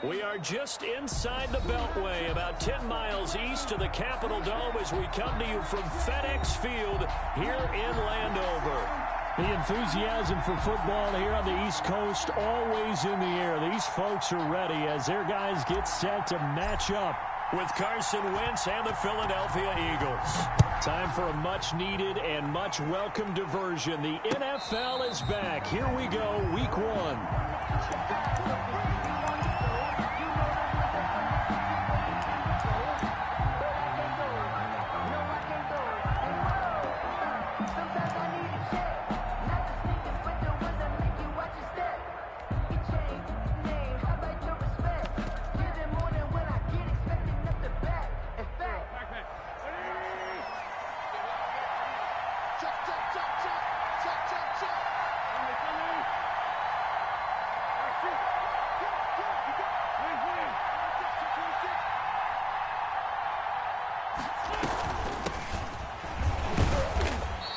We are just inside the Beltway, about 10 miles east of the Capitol Dome as we come to you from FedEx Field here in Landover. The enthusiasm for football here on the East Coast always in the air. These folks are ready as their guys get set to match up with Carson Wentz and the Philadelphia Eagles. Time for a much-needed and much-welcome diversion. The NFL is back. Here we go, Week 1.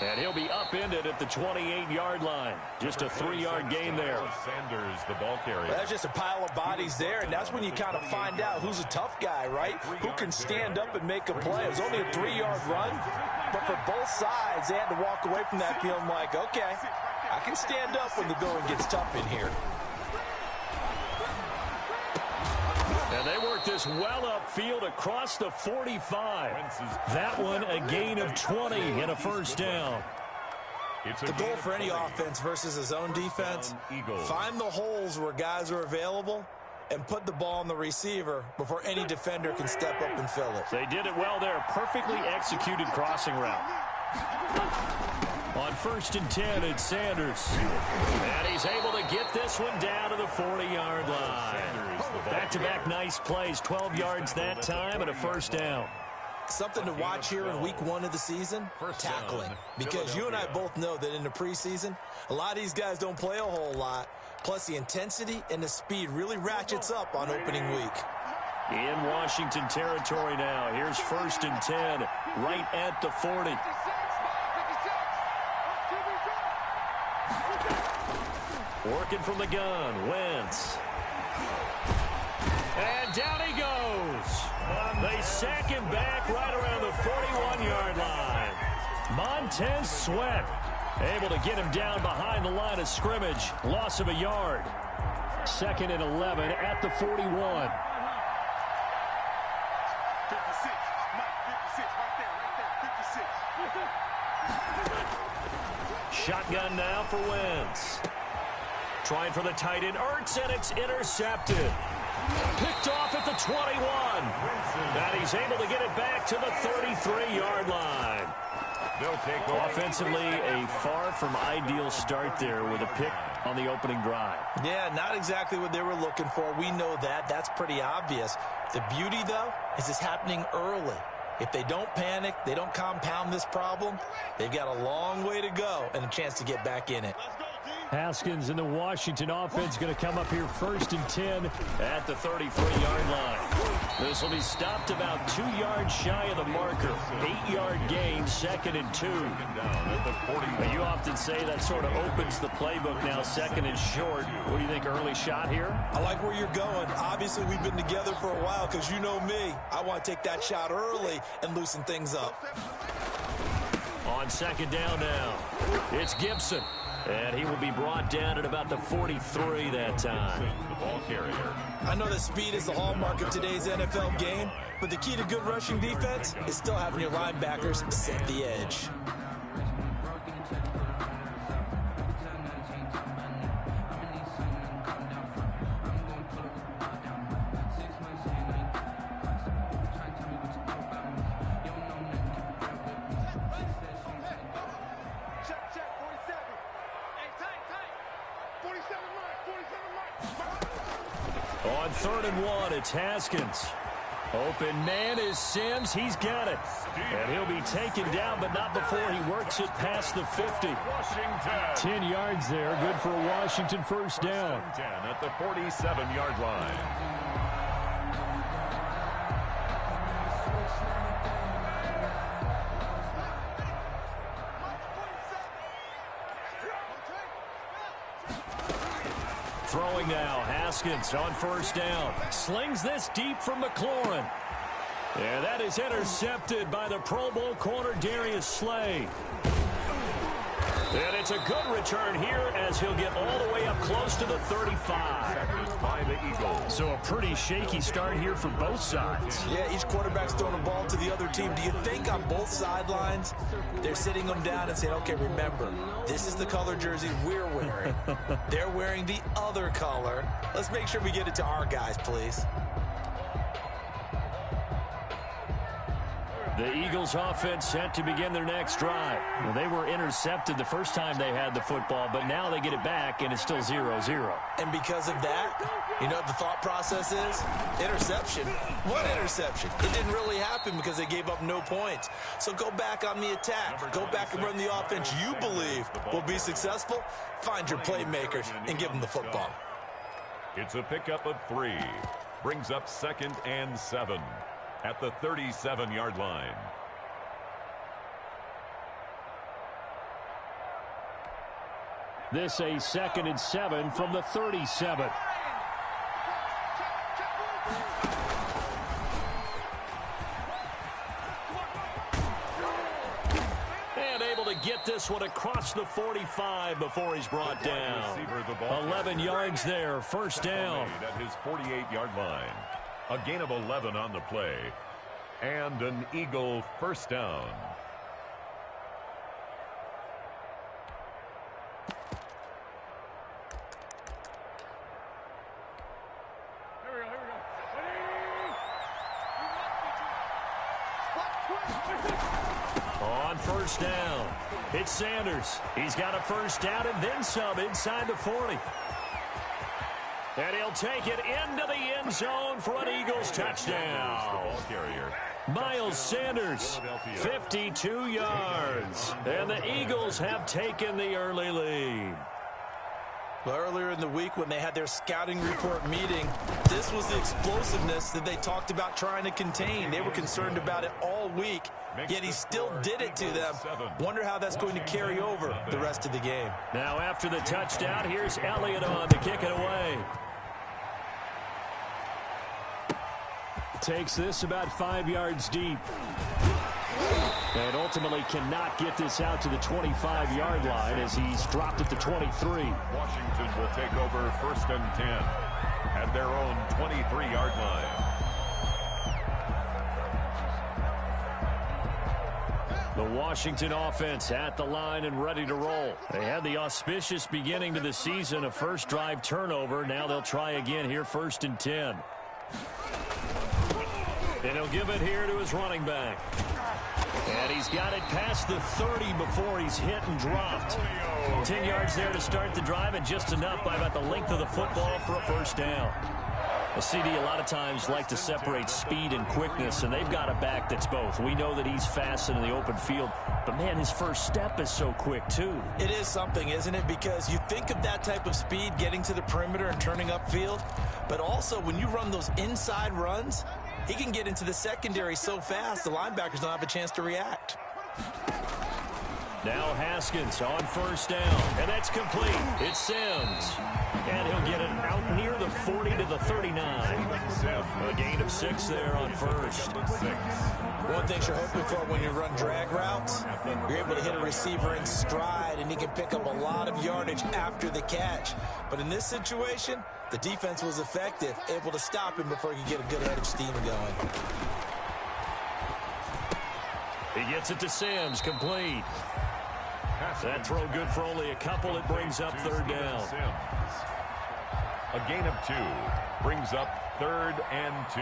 And he'll be upended at the 28-yard line. Just a 3-yard gain there. Sanders, the ball carrier. Well, that's just a pile of bodies there, and that's when you kind of find out who's a tough guy, right? Who can stand up and make a play. It was only a 3-yard run, but for both sides, they had to walk away from that feeling like, okay, I can stand up when the going gets tough in here. And they work this well upfield across the 45. That one a gain of 20 and a first down. The goal for any offense versus his own defense, find the holes where guys are available and put the ball on the receiver before any defender can step up and fill it. They did it well there. Perfectly executed crossing route. On 1st and 10, it's Sanders. And he's able to get this one down to the 40-yard line. Back-to-back nice plays, 12 yards that time and a first down. Something to watch here in week 1 of the season, tackling. Because you and I both know that in the preseason, a lot of these guys don't play a whole lot. Plus, the intensity and the speed really ratchets up on opening week. In Washington territory now. Here's 1st and 10, right at the 40. Working from the gun, Wentz. And down he goes. They sack him back right around the 41-yard line. Montez Sweat able to get him down behind the line of scrimmage. Loss of a yard. 2nd and 11 at the 41. Shotgun now for Wentz. Trying for the tight end, Ertz, and it's intercepted. Picked off at the 21. And he's able to get it back to the 33-yard line. Offensively, a far from ideal start there with a pick on the opening drive. Yeah, not exactly what they were looking for. We know that. That's pretty obvious. The beauty, though, is it's happening early. If they don't panic, they don't compound this problem, they've got a long way to go and a chance to get back in it. Haskins and the Washington offense going to come up here 1st and 10 at the 33-yard line. This will be stopped about 2 yards shy of the marker. 8-yard gain, 2nd and 2. But you often say that sort of opens the playbook now, 2nd and short. What do you think, early shot here? I like where you're going. Obviously, we've been together for a while because you know me. I want to take that shot early and loosen things up. On 2nd down now, it's Gibson. And he will be brought down at about the 43 that time. The ball carrier. I know that speed is the hallmark of today's NFL game, but the key to good rushing defense is still having your linebackers set the edge. On 3rd and 1, it's Haskins. Open man is Sims. He's got it. And he'll be taken down, but not before he works it past the 50. 10 yards there. Good for a Washington first down. 10 at the 47-yard line. throwing now. Haskins on first down. Slings this deep from McLaurin. And that is intercepted by the Pro Bowl corner Darius Slay. And it's a good return here as he'll get all the way up close to the 35. By the Eagles. So a pretty shaky start here for both sides. Yeah, each quarterback's throwing the ball to the other team. Do you think on both sidelines they're sitting them down and saying, okay, remember, this is the color jersey we're wearing. They're wearing the other color. Let's make sure we get it to our guys, please. The Eagles offense set to begin their next drive. Well, they were intercepted the first time they had the football, but now they get it back, and it's still 0-0. And because of that, you know what the thought process is? Interception. What interception? It didn't really happen because they gave up no points. So go back on the attack. Go back and run the offense you believe will be successful. Find your playmakers and give them the football. It's a pickup of 3. Brings up 2nd and 7. At the 37-yard line. This a 2nd and 7 from the 37. And able to get this one across the 45 before he's brought down. 11 yards there, first down. At his 48-yard line. A gain of 11 on the play. And an Eagle first down. On first down, it's Sanders. He's got a first down and then some inside the 40. And he'll take it into the end zone for an Eagles touchdown. Miles Sanders, 52 yards. And the Eagles have taken the early lead. Well, earlier in the week when they had their scouting report meeting, this was the explosiveness that they talked about trying to contain. They were concerned about it all week, yet he still did it to them. Wonder how that's going to carry over the rest of the game. Now after the touchdown, here's Elliott on to kick it away. Takes this about 5 yards deep. And ultimately cannot get this out to the 25-yard line as he's dropped at the 23. Washington will take over 1st and 10 at their own 23-yard line. The Washington offense at the line and ready to roll. They had the auspicious beginning to the season, a first drive turnover. Now they'll try again here, 1st and 10. And he'll give it here to his running back. And he's got it past the 30 before he's hit and dropped. 10 yards there to start the drive, and just enough by about the length of the football for a first down. A CD a lot of times like to separate speed and quickness, and they've got a back that's both. We know that he's fast in the open field, but man, his first step is so quick too. It is something, isn't it? Because you think of that type of speed getting to the perimeter and turning upfield, but also when you run those inside runs, he can get into the secondary so fast the linebackers don't have a chance to react. Now Haskins on first down, and that's complete. It's Sims, and he'll get it out near the 40 to the 39. A gain of 6 there on first. One thing you're hoping for when you run drag routes, you're able to hit a receiver in stride, and he can pick up a lot of yardage after the catch. But in this situation, the defense was effective, able to stop him before he could get a good head of steam going. He gets it to Sims, complete. That throw good for only a couple. It brings up 3rd down. A gain of 2 brings up 3rd and 2.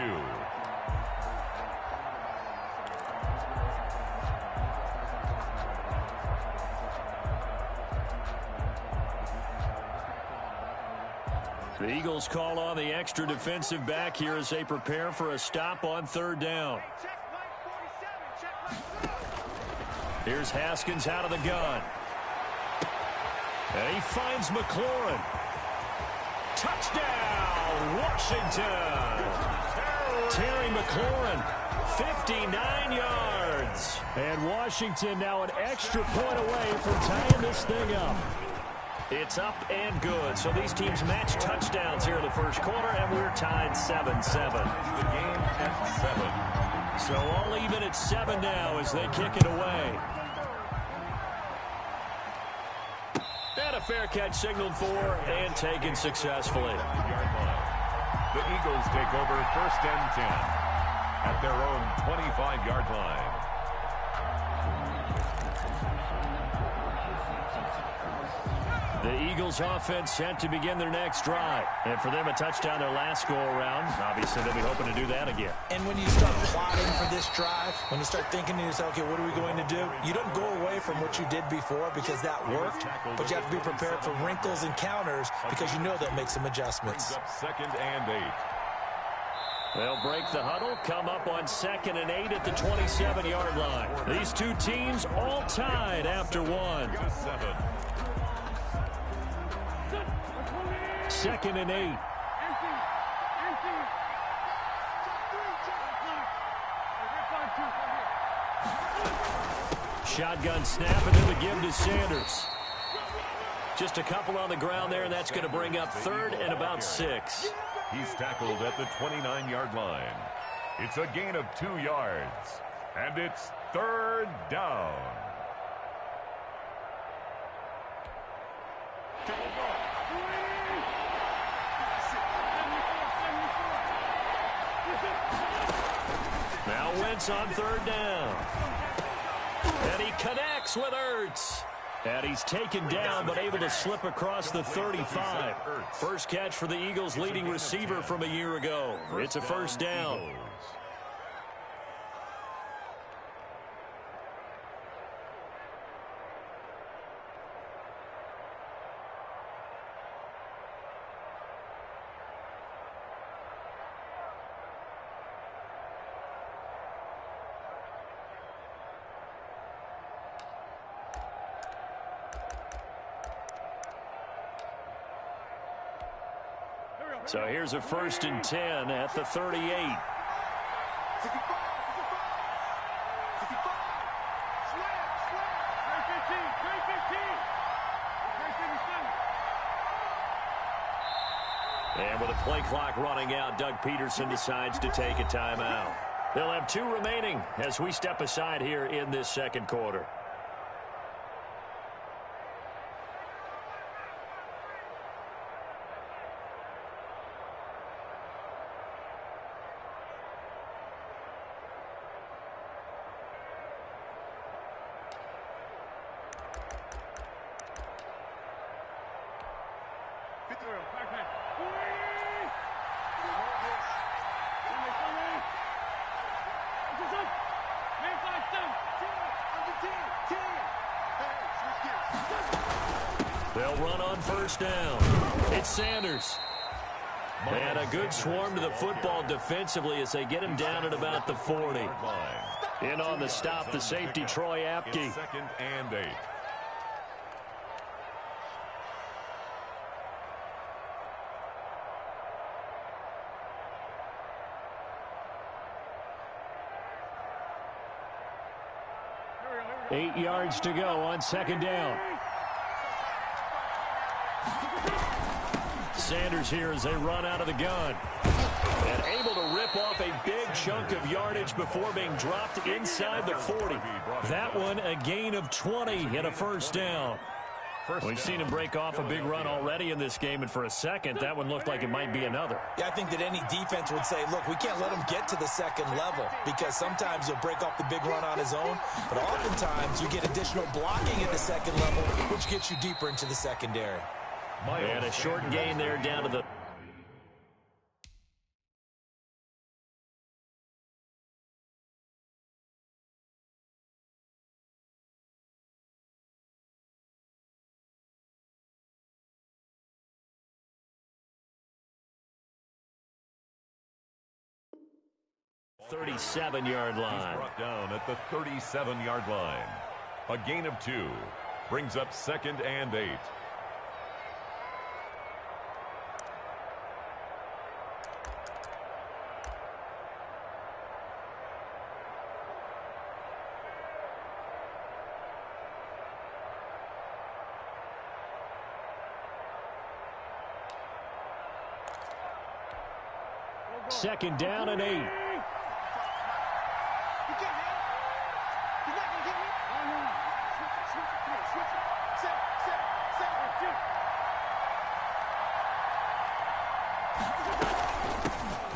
The Eagles call on the extra defensive back here as they prepare for a stop on 3rd down. Here's Haskins out of the gun. And he finds McLaurin. Touchdown, Washington. Terry McLaurin, 59 yards. And Washington now an extra point away from tying this thing up. It's up and good. So these teams match touchdowns here in the first quarter, and we're tied 7-7. The game at 7. So all even at 7 now as they kick it away. And a fair catch signaled for and taken successfully. The Eagles take over 1st and 10 at their own 25-yard line. The Eagles offense set to begin their next drive. And for them, a touchdown their last go-around. Obviously, they'll be hoping to do that again. And when you start plotting for this drive, when you start thinking to yourself, okay, what are we going to do? You don't go away from what you did before because that worked, but you have to be prepared for wrinkles and counters because you know they'll make some adjustments. 2nd and 8. They'll break the huddle, come up on 2nd and 8 at the 27-yard line. These two teams all tied after one. 2nd and 8. Shotgun snap, and then the give to Sanders. Just a couple on the ground there, and that's going to bring up 3rd and about 6. He's tackled at the 29-yard line. It's a gain of 2 yards, and it's 3rd down. Now Wentz on 3rd down. And he connects with Ertz. And he's taken down but able to slip across the 35. First catch for the Eagles' leading receiver from a year ago. It's a 1st down. So here's a 1st and 10 at the 38. And with a play clock running out, Doug Peterson decides to take a timeout. They'll have 2 remaining as we step aside here in this second quarter. They'll run on 1st down. It's Sanders. And a good swarm to the football defensively as they get him down at about the 40. In on the stop, the safety, Troy Apke. 2nd and 8. Eight yards to go on 2nd down. Sanders here as they run out of the gun. And able to rip off a big chunk of yardage before being dropped inside the 40. That one a gain of 20 and a 1st down. We've seen him break off a big run already in this game, and for a second, that one looked like it might be another. Yeah, I think that any defense would say, look, we can't let him get to the 2nd level because sometimes he'll break off the big run on his own, but oftentimes you get additional blocking at the 2nd level, which gets you deeper into the secondary. And a short gain there down to the... ...37-yard line. He's brought down at the 37-yard line. A gain of 2 brings up 2nd and 8. 2nd down and 8.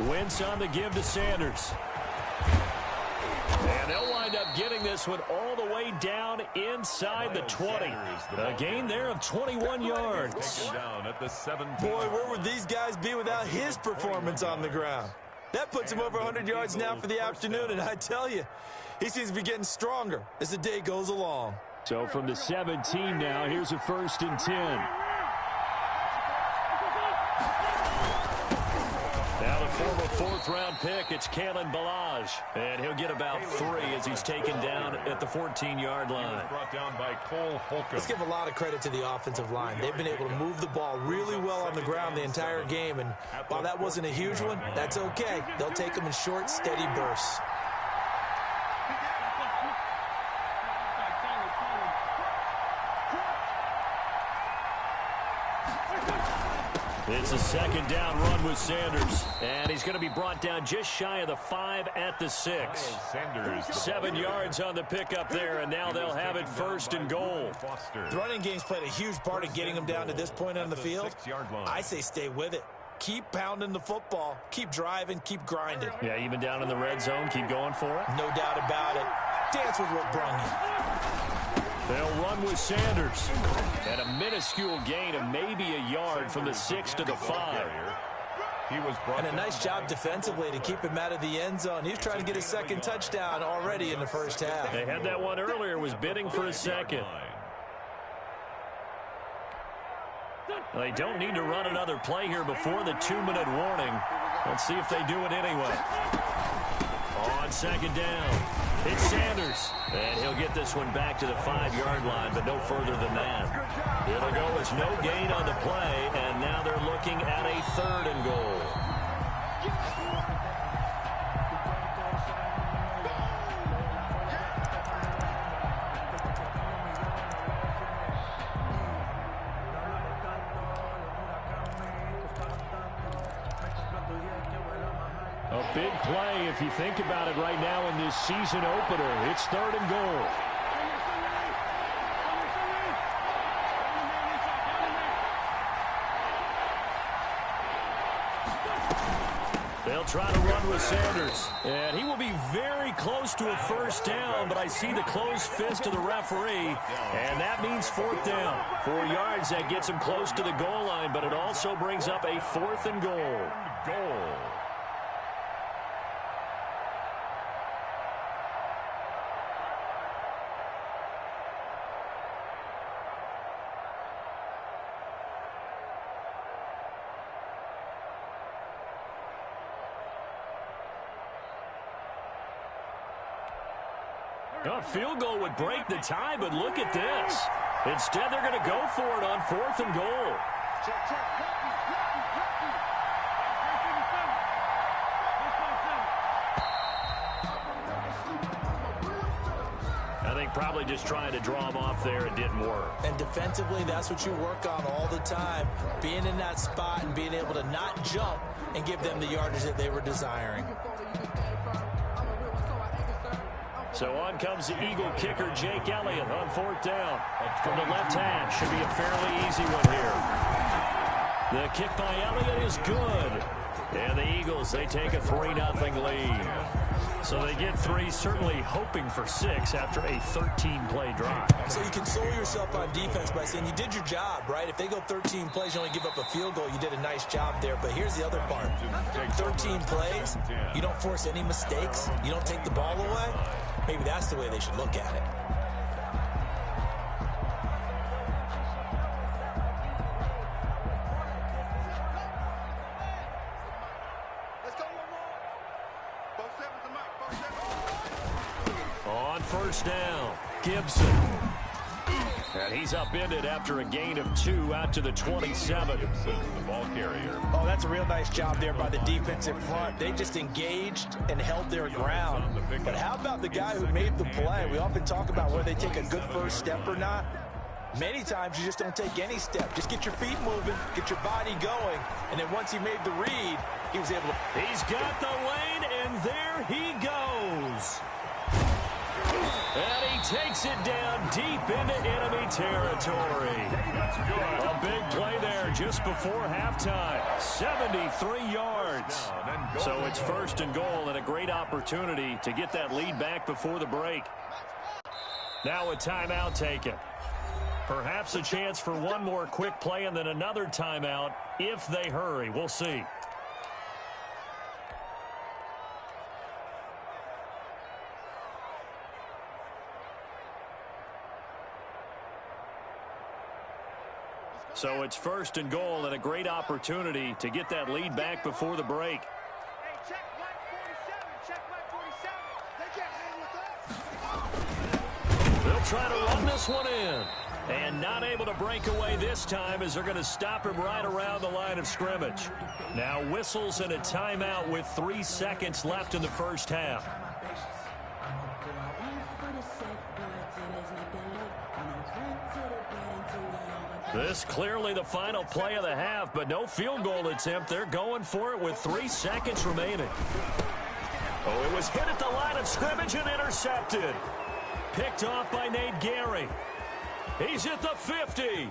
Wentz on the give to Sanders. And they'll wind up getting this one all the way down inside the 20. A gain there of 21 yards. Boy, where would these guys be without his performance on the ground? That puts him over 100 yards now for the afternoon, and I tell you, he seems to be getting stronger as the day goes along. So from the 17 now, here's a 1st and 10. Now the former 4th-round pick, it's Kalen Ballage. And he'll get about 3 as he's taken down at the 14-yard line. Brought down by Cole Holcomb. Let's give a lot of credit to the offensive line. They've been able to move the ball really well on the ground the entire game. And while that wasn't a huge one, that's okay. They'll take them in short, steady bursts. It's a 2nd down run with Sanders. And he's going to be brought down just shy of the 5 at the 6. 7 yards on the pickup there, and now they'll have it 1st and goal. The running game's played a huge part in getting them down to this point on the field. I say stay with it. Keep pounding the football. Keep driving. Keep grinding. Yeah, even down in the red zone, keep going for it. No doubt about it. Dance with what brung you. They'll run with Sanders. And a minuscule gain of maybe a yard from the 6 to the 5. And a nice job defensively to keep him out of the end zone. He's trying to get a 2nd touchdown already in the 1st half. They had that one earlier, was bidding for a 2nd. They don't need to run another play here before the 2-minute warning. Let's see if they do it anyway. On 2nd down, it's Sanders. And he'll get this one back to the 5-yard line, but no further than that. It'll go as no gain on the play, and now they're looking at a 3rd and goal. A big play, if you think about it right now in this season opener. It's 3rd and goal. They'll try to run with Sanders. And he will be very close to a 1st down, but I see the closed fist of the referee, and that means 4th down. 4 yards, that gets him close to the goal line, but it also brings up a 4th and goal. A field goal would break the tie, but look at this. Instead, they're going to go for it on 4th and goal. I think probably just trying to draw him off there, it didn't work. And defensively, that's what you work on all the time. Being in that spot and being able to not jump and give them the yardage that they were desiring. So on comes the Eagle kicker, Jake Elliott, on 4th down. From the left hand, should be a fairly easy one here. The kick by Elliott is good. And the Eagles, they take a 3-0 lead. So they get 3, certainly hoping for 6 after a 13-play drive. So you console yourself on defense by saying you did your job, right? If they go 13 plays, you only give up a field goal, you did a nice job there. But here's the other part. 13 plays, you don't force any mistakes, you don't take the ball away. Maybe that's the way they should look at it. On 1st down, Gibson. And he's upended after a gain of 2 out to the 27. Gibson, the ball carrier. Oh, that's a real nice job there by the defensive front. They just engaged and held their ground. But how about the guy who made the play? We often talk about whether they take a good first step or not. Many times you just don't take any step. Just get your feet moving, get your body going, and then once he made the read, he was able to... He's got the lane, and there he goes. And he takes it down deep into enemy territory. A big play there just before halftime. 73 yards. So it's 1st and goal and a great opportunity to get that lead back before the break. Now a timeout taken. Perhaps a chance for one more quick play and then another timeout if they hurry. We'll see. So it's 1st and goal and a great opportunity to get that lead back before the break. Hey, check line 47. They'll try to run this one in. And not able to break away this time as they're going to stop him right around the line of scrimmage. Now whistles and a timeout with 3 seconds left in the first half. This clearly the final play of the half, but no field goal attempt. They're going for it with 3 seconds remaining. Oh, it was hit at the line of scrimmage and intercepted. Picked off by Nate Gary. He's at the 50,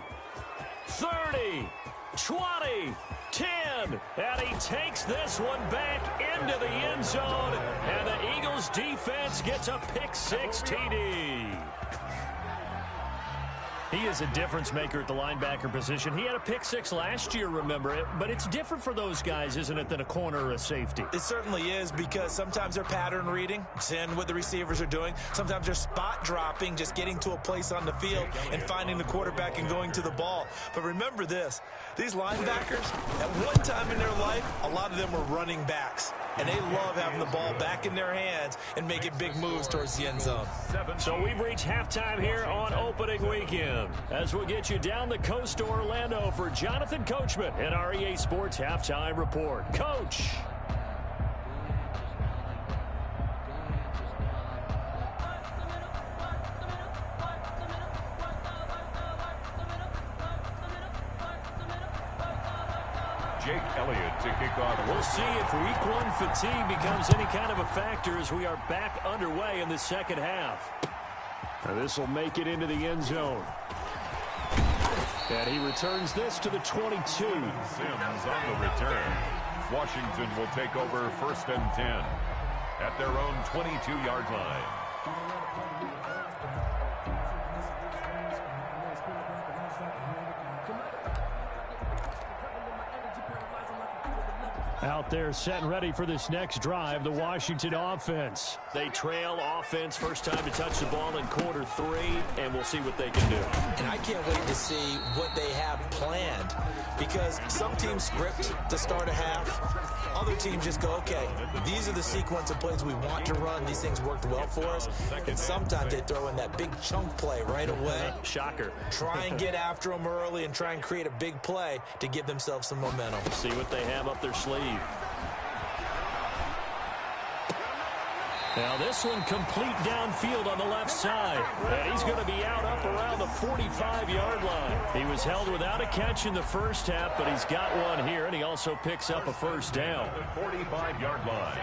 30, 20, 10, and he takes this one back into the end zone, and the Eagles defense gets a pick-6 TD. He is a difference maker at the linebacker position. He had a pick-6 last year, remember it, but it's different for those guys, isn't it, than a corner or a safety? It certainly is, because sometimes they're pattern reading, seeing what the receivers are doing. Sometimes they're spot dropping, just getting to a place on the field and finding the quarterback and going to the ball. But remember this, these linebackers, at one time in their life, a lot of them were running backs. And they love having the ball back in their hands and making big moves towards the end zone. So we've reached halftime here on opening weekend. As we'll get you down the coast to Orlando for Jonathan Coachman and our EA Sports Halftime Report. Coach. Jake Elliott to kick off. We'll see if week 1 fatigue becomes any kind of a factor as we are back underway in the second half. Now this will make it into the end zone. And he returns this to the 22. Sims on the return. Washington will take over 1st and 10 at their own 22-yard line. Out there set and ready for this next drive, the Washington offense. They trail offense, first time to touch the ball in quarter 3, and we'll see what they can do. And I can't wait to see what they have planned, because some teams script to start a half. Other teams just go, okay, these are the sequence of plays we want to run. These things worked well for us. And sometimes they throw in that big chunk play right away. Shocker. Try and get after them early and try and create a big play to give themselves some momentum. See what they have up their sleeve. Now this one complete downfield on the left side. And he's going to be out up around the 45-yard line. He was held without a catch in the first half, but he's got one here, and he also picks up a first down. The 45-yard line.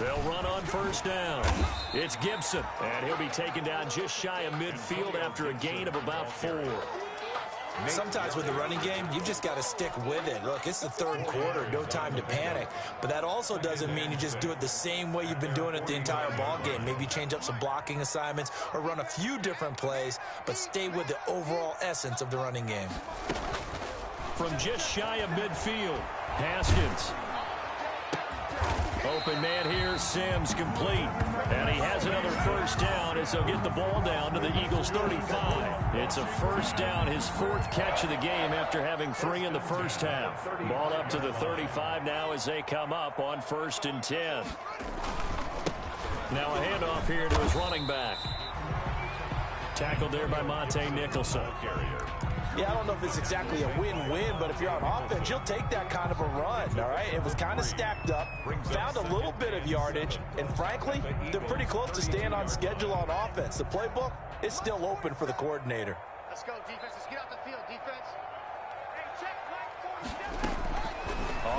They'll run on first down. It's Gibson, and he'll be taken down just shy of midfield after a gain of about 4. Sometimes with the running game, you just got to stick with it. Look, it's the third quarter, no time to panic. But that also doesn't mean you just do it the same way you've been doing it the entire ball game. Maybe change up some blocking assignments or run a few different plays, but stay with the overall essence of the running game. From just shy of midfield, Haskins. Open man here, Sims complete. And he has another first down as they'll get the ball down to the Eagles' 35. It's a first down, his 4th catch of the game after having 3 in the first half. Ball up to the 35 now as they come up on 1st and 10. Now a handoff here to his running back. Tackled there by Monte Nicholson. Yeah, I don't know if it's exactly a win-win, but if you're on offense, you'll take that kind of a run, all right? It was kind of stacked up, found a little bit of yardage, and frankly, they're pretty close to staying on schedule on offense. The playbook is still open for the coordinator. Let's go, defense. Let's get out the field, defense. Hey, check right 47.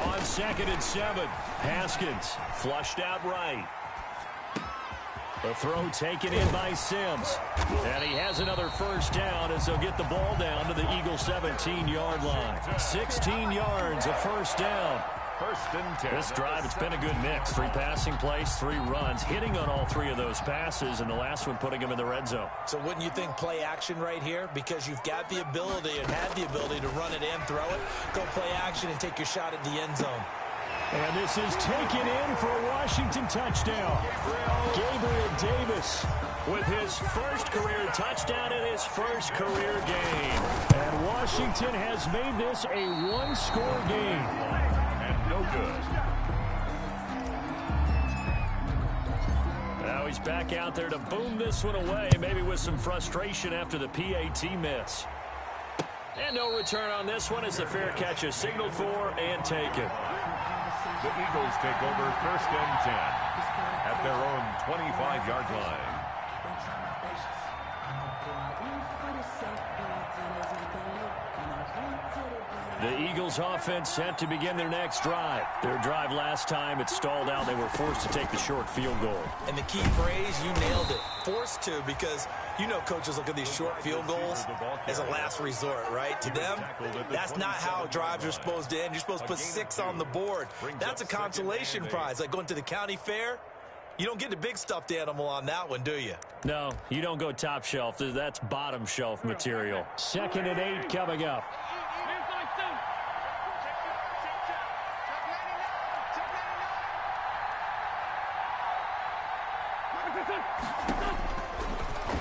On 2nd and 7, Haskins flushed out right. The throw taken in by Sims. And he has another first down as they'll get the ball down to the Eagles' 17-yard line. 16 yards, a first down. 1st and 10. This drive, it's been a good mix. 3 passing plays, 3 runs, hitting on all 3 of those passes, and the last one putting him in the red zone. So wouldn't you think play action right here? Because you've got the ability and had the ability to run it and throw it. Go play action and take your shot at the end zone. And this is taken in for a Washington touchdown. Gabriel Davis with his first career touchdown in his first career game. And Washington has made this a 1-score game. And no good. Now he's back out there to boom this one away, maybe with some frustration after the PAT miss. And no return on this one as the fair catch is signaled for and taken. The Eagles take over 1st and 10 at their own 25-yard line. The Eagles offense set to begin their next drive. Their drive last time, it stalled out. They were forced to take the short field goal. And the key phrase, you nailed it, forced to, because you know coaches look at these short field goals as a last resort, right? To them, that's not how drives are supposed to end. You're supposed to put 6 on the board. That's a consolation prize. Like going to the county fair, you don't get the big stuffed animal on that one, do you? No, you don't go top shelf. That's bottom shelf material. 2nd and 8 coming up.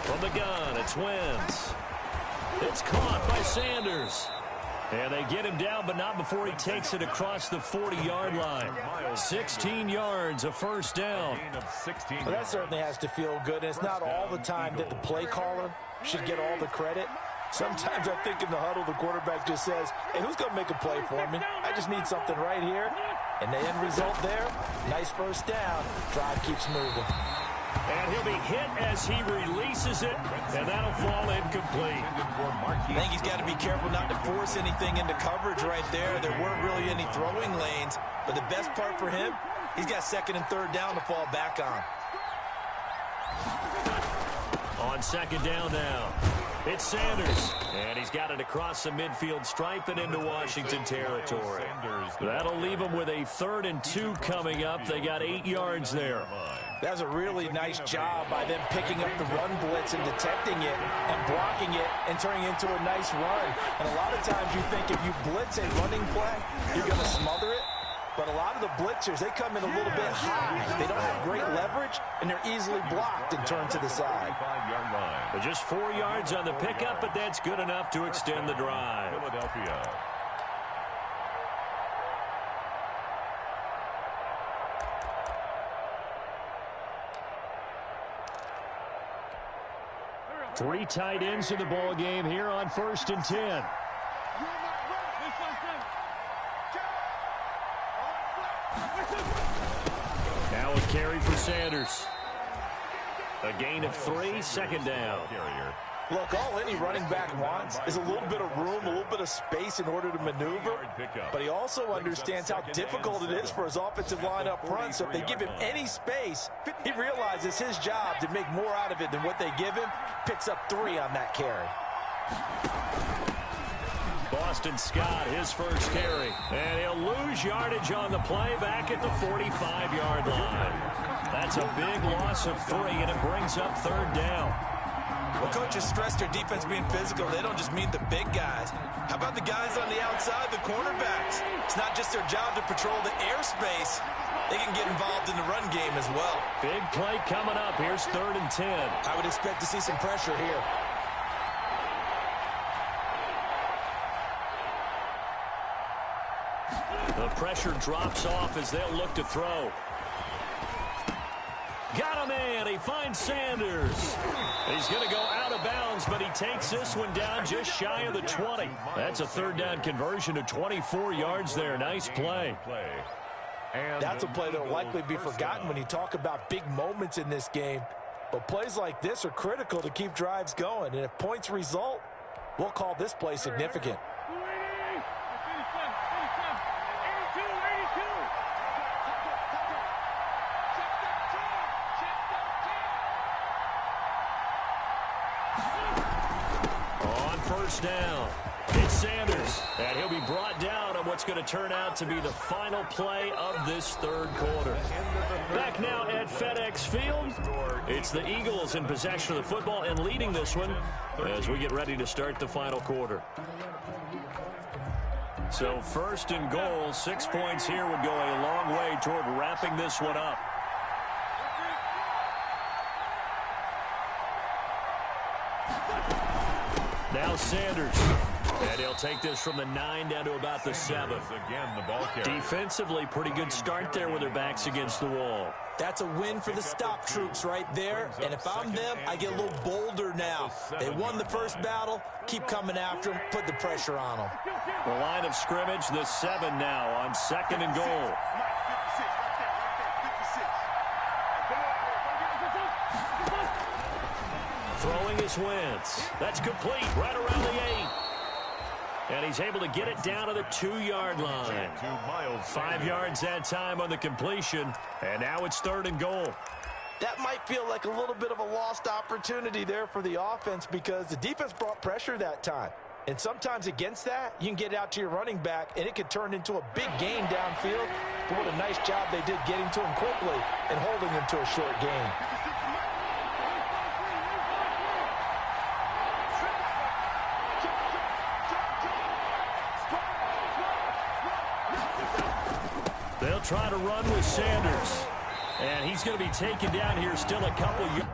From the gun, it's Wentz. It's caught by Sanders. And they get him down, but not before he takes it across the 40-yard line. 16 yards, a first down. Well, that certainly has to feel good, and it's not all the time that the play caller should get all the credit. Sometimes I think in the huddle, the quarterback just says, hey, who's going to make a play for me? I just need something right here. And the end result there, nice first down. Drive keeps moving. And he'll be hit as he releases it, and that'll fall incomplete. I think he's got to be careful not to force anything into coverage right there. There weren't really any throwing lanes, but the best part for him, he's got 2nd and 3rd down to fall back on. On 2nd down now, it's Sanders, and he's got it across the midfield stripe and into Washington territory. That'll leave him with a 3rd and 2 coming up. They got 8 yards there. That was a really nice job by them picking up the run blitz and detecting it and blocking it and turning it into a nice run. And a lot of times you think if you blitz a running play, you're going to smother it. But a lot of the blitzers, they come in a little bit high. They don't have great leverage, and they're easily blocked and turned to the side. But just 4 yards on the pickup, but that's good enough to extend the drive. Philadelphia. Three tight ends in the ball game here on 1st and 10. Now a carry for Sanders. A gain of 3, 2nd down. Look, all any running back wants is a little bit of room, a little bit of space in order to maneuver. But he also understands how difficult it is for his offensive line up front. So if they give him any space, he realizes his job to make more out of it than what they give him. Picks up 3 on that carry. Boston Scott, his first carry. And he'll lose yardage on the play back at the 45-yard line. That's a big loss of 3, and it brings up 3rd down. Well, coaches stress their defense being physical. They don't just mean the big guys. How about the guys on the outside, the cornerbacks? It's not just their job to patrol the airspace. They can get involved in the run game as well. Big play coming up. Here's 3rd and 10. I would expect to see some pressure here. The pressure drops off as they'll look to throw. Got a man. He finds Sanders. He's going to go out of bounds, but he takes this one down just shy of the 20. That's a third down conversion to 24 yards there. Nice play. That's a play that will likely be forgotten when you talk about big moments in this game. But plays like this are critical to keep drives going. And if points result, we'll call this play significant. On first down, it's Sanders, and he'll be brought down on what's going to turn out to be the final play of this third quarter. Back now at FedEx Field, it's the Eagles in possession of the football and leading this one as we get ready to start the final quarter. So first and goal, 6 points here would go a long way toward wrapping this one up. Now Sanders, and he'll take this from the 9 down to about the 7. Again, the ball carrier. Defensively, pretty good start there with their backs against the wall. That's a win for the stop troops right there. And if I'm them, I get a little bolder now. They won the first battle. Keep coming after them. Put the pressure on them. The line of scrimmage, the 7 now on second and goal. Throwing his Wentz. That's complete right around the 8. And he's able to get it down to the 2-yard line. 5 yards that time on the completion. And now it's third and goal. That might feel like a little bit of a lost opportunity there for the offense because the defense brought pressure that time. And sometimes against that, you can get out to your running back, and it could turn into a big gain downfield. But what a nice job they did getting to him quickly and holding him to a short gain. They'll try to run with Sanders. And he's going to be taken down here still a couple yards.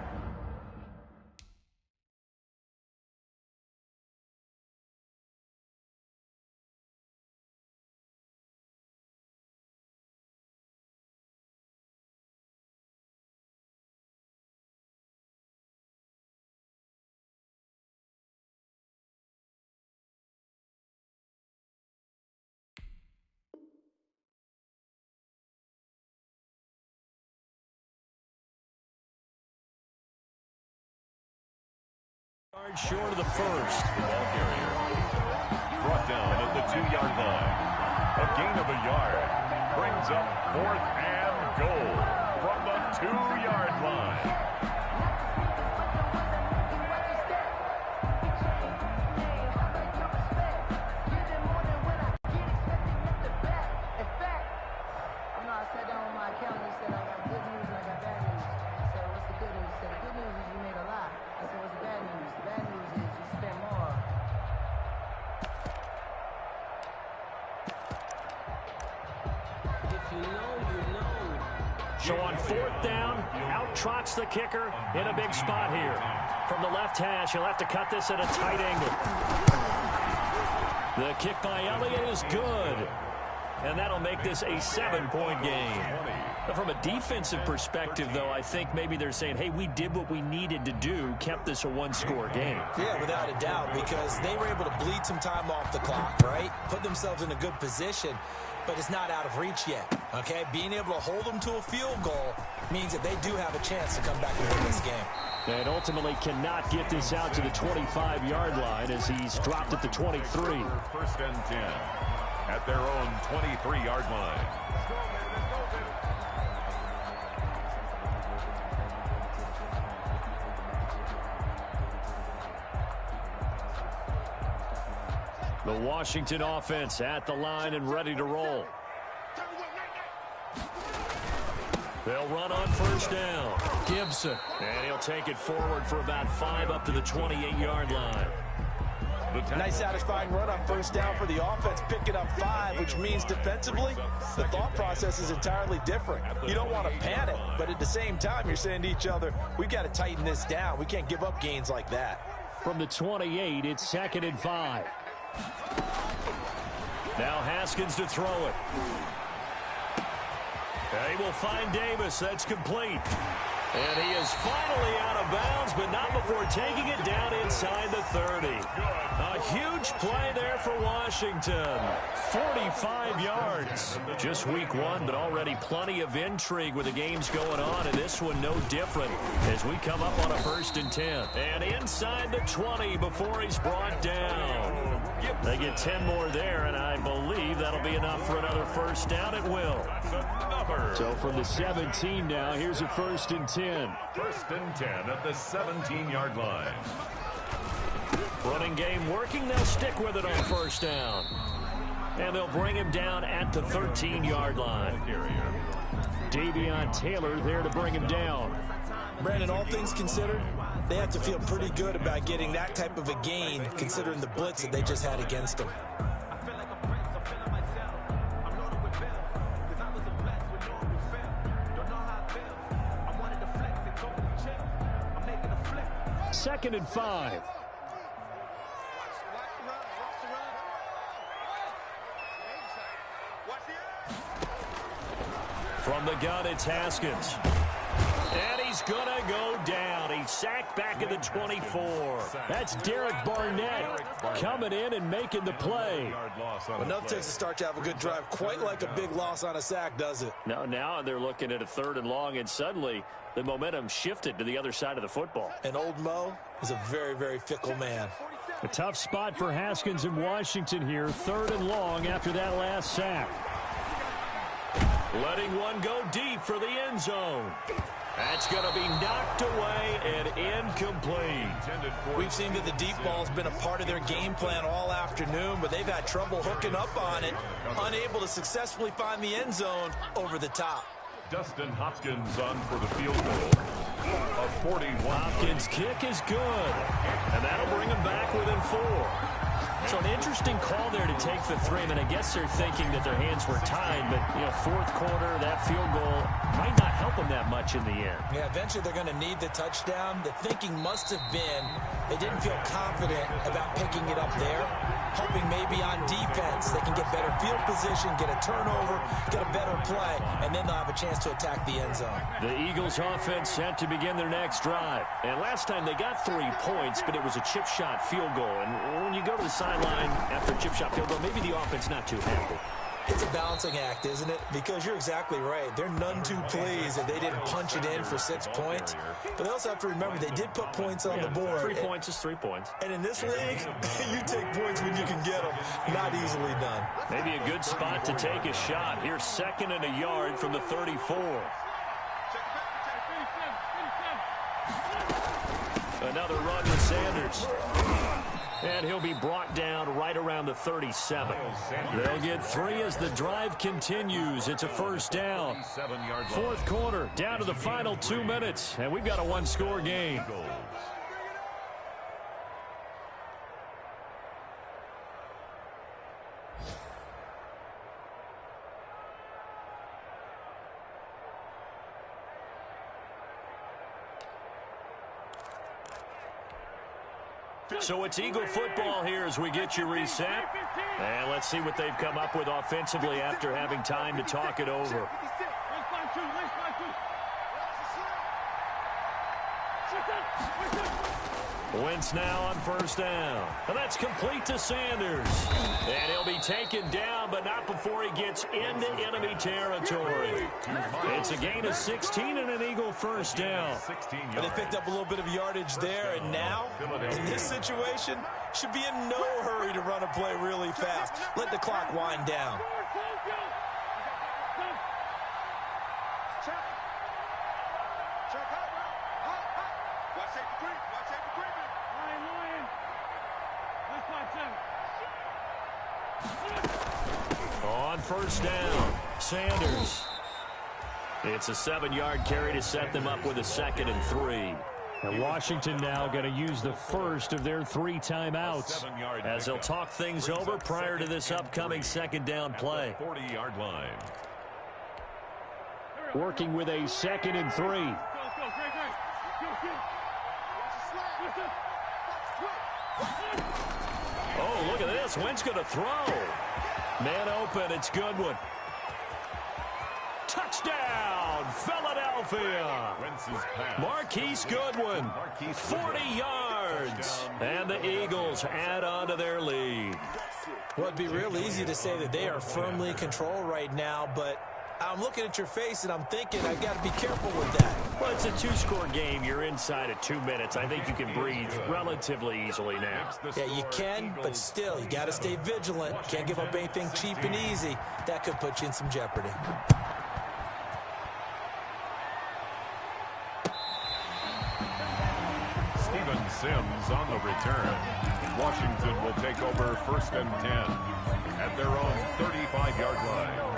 Short of the first. Ball carrier brought down at the 2-yard line. A gain of a yard brings up 4th and goal from the 2-yard line. So on 4th down, out trots the kicker in a big spot here. From the left hash, he'll have to cut this at a tight angle. The kick by Elliott is good. And that'll make this a 7-point game. From a defensive perspective, though, I think maybe they're saying, hey, we did what we needed to do, kept this a 1-score game. Yeah, without a doubt, because they were able to bleed some time off the clock, right? Put themselves in a good position, but it's not out of reach yet, okay? Being able to hold them to a field goal means that they do have a chance to come back and win this game. And ultimately cannot get this out to the 25-yard line as he's dropped at the 23. 1st and 10 at their own 23-yard line. The Washington offense at the line and ready to roll. They'll run on first down. Gibson. And he'll take it forward for about 5 up to the 28-yard line. Nice satisfying run on first down for the offense, picking up 5, which means defensively, the thought process is entirely different. You don't want to panic, but at the same time, you're saying to each other, we've got to tighten this down. We can't give up gains like that. From the 28, it's 2nd and 5. Now Haskins to throw it. They will find Davis. That's complete. And he is finally out of bounds, but not before taking it down inside the 30. A huge play there for Washington. 45 yards. Just week one, but already plenty of intrigue with the games going on, and this one no different as we come up on a 1st and 10. And inside the 20 before he's brought down. They get 10 more there, and I believe that'll be enough for another 1st down at will. So from the 17 now, here's a 1st and 10. 1st and 10 at the 17-yard line. Running game working. They'll stick with it on 1st down. And they'll bring him down at the 13-yard line. Davion Taylor there to bring him down. Brandon, all things considered, they have to feel pretty good about getting that type of a gain, considering the blitz that they just had against them. Second and 5. From the gun, it's Haskins. And he's going to go down. He's sacked back at the 24. That's Derek Barnett coming in and making the play. Enough takes to start to have a good drive. Quite like a big loss on a sack, does it? Now they're looking at a 3rd and long, and suddenly the momentum shifted to the other side of the football. And old Mo is a very, very fickle man. A tough spot for Haskins in Washington here. 3rd and long after that last sack. Letting one go deep for the end zone. That's going to be knocked away and incomplete. We've seen that the deep ball's been a part of their game plan all afternoon, but they've had trouble hooking up on it, unable to successfully find the end zone over the top. Dustin Hopkins on for the field goal. A 41. Hopkins' kick is good, and that'll bring him back within 4. So an interesting call there to take the 3. I mean, I guess they're thinking that their hands were tied, but, 4th quarter, that field goal might not help them that much in the end. Yeah, eventually they're going to need the touchdown. The thinking must have been they didn't feel confident about picking it up there, hoping maybe on defense they can get better field position, get a turnover, get a better play, and then they'll have a chance to attack the end zone. The Eagles offense set to begin their next drive. And last time they got 3 points, but it was a chip shot field goal. And when you go to the sideline after a chip shot field goal, maybe the offense not too happy. It's a balancing act, isn't it? Because you're exactly right. They're none too pleased that they didn't punch it in for 6 points. But they also have to remember they did put points on the board. 3 points is 3 points. And in this league, you take points when you can get them. Not easily done. Maybe a good spot to take a shot. Here's 2nd and a yard from the 34. Another run with Sanders. And he'll be brought down right around the 37. They'll get 3 as the drive continues. It's a 1st down. 4th quarter, down to the final 2 minutes. And we've got a 1-score game. So it's Eagle football here as we get you reset. And let's see what they've come up with offensively after having time to talk it over. Wentz now on 1st down. And that's complete to Sanders. And he'll be taken down, but not before he gets into enemy territory. It's a gain of 16 and an Eagle 1st down. And they picked up a little bit of yardage there, and now, in this situation, should be in no hurry to run a play really fast. Let the clock wind down. On 1st down, Sanders. It's a 7-yard carry to set them up with a 2nd and 3. And Washington now going to use the first of their 3 timeouts as they'll talk things over prior to this upcoming 2nd down play. 40-yard line. Working with a 2nd and 3. Oh, look at this. Wentz going to throw. Man open. It's Goodwin. Touchdown, Philadelphia. Marquise Goodwin, 40 yards. And the Eagles add on to their lead. Well, it'd be real easy to say that they are firmly in control right now, but I'm looking at your face and I'm thinking I've got to be careful with that. Well, it's a two-score game. You're inside at 2 minutes. I think you can breathe relatively easily now. Yeah, you can, but still, you got to stay vigilant. Can't give up anything cheap and easy. That could put you in some jeopardy. Steven Sims on the return. Washington will take over 1st and 10 at their own 35-yard line.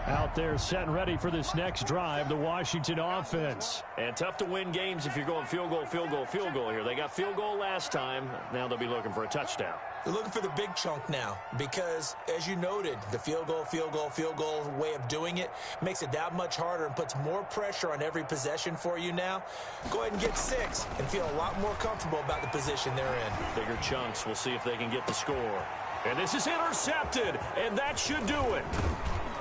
Out there set and ready for this next drive, the Washington offense. And tough to win games if you're going field goal, field goal, field goal here. They got field goal last time. Now they'll be looking for a touchdown. They're looking for the big chunk now because, as you noted, the field goal way of doing it makes it that much harder and puts more pressure on every possession for you now. Go ahead and get 6 and feel a lot more comfortable about the position they're in. Bigger chunks. We'll see if they can get the score. And this is intercepted, and that should do it.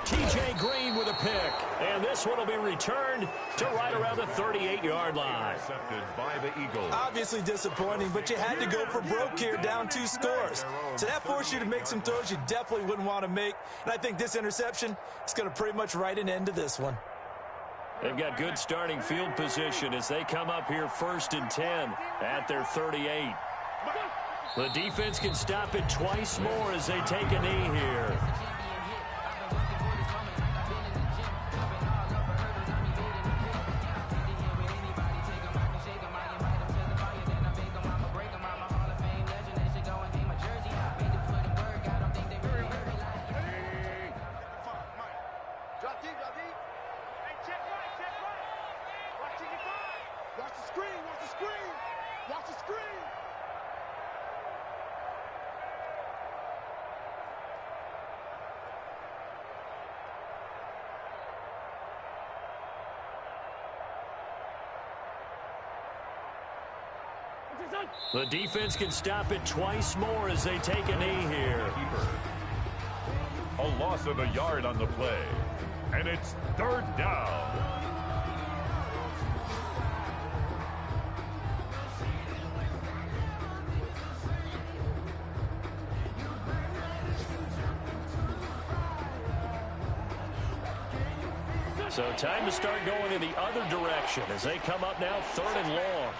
T.J. Green with a pick, and this one will be returned to right around the 38-yard line. Intercepted by the Eagles. Obviously disappointing, but you had to go for broke here, down 2 scores. So that forced you to make some throws you definitely wouldn't want to make, and I think this interception is going to pretty much write an end to this one. They've got good starting field position as they come up here 1st and 10 at their 38. The defense can stop it twice more as they take a knee here. The defense can stop it twice more as they take a knee here. A loss of a yard on the play, and it's 3rd down. So time to start going in the other direction as they come up now 3rd and long.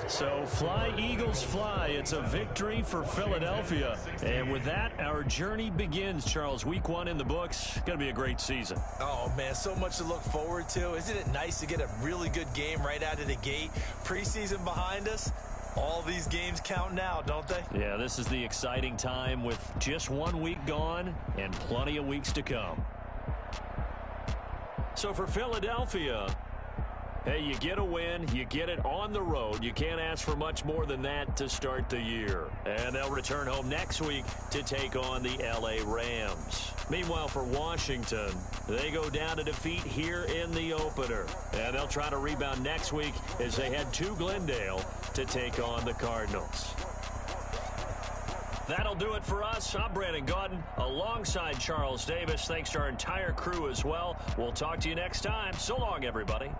So fly, Eagles, fly. It's a victory for Philadelphia. And with that, our journey begins, Charles. Week 1 in the books. Going to be a great season. Oh, man, so much to look forward to. Isn't it nice to get a really good game right out of the gate? Preseason behind us. All these games count now, don't they? Yeah, this is the exciting time with just 1 week gone and plenty of weeks to come. So for Philadelphia, hey, you get a win, you get it on the road. You can't ask for much more than that to start the year. And they'll return home next week to take on the L.A. Rams. Meanwhile, for Washington, they go down to defeat here in the opener. And they'll try to rebound next week as they head to Glendale to take on the Cardinals. That'll do it for us. I'm Brandon Gaudin alongside Charles Davis. Thanks to our entire crew as well. We'll talk to you next time. So long, everybody.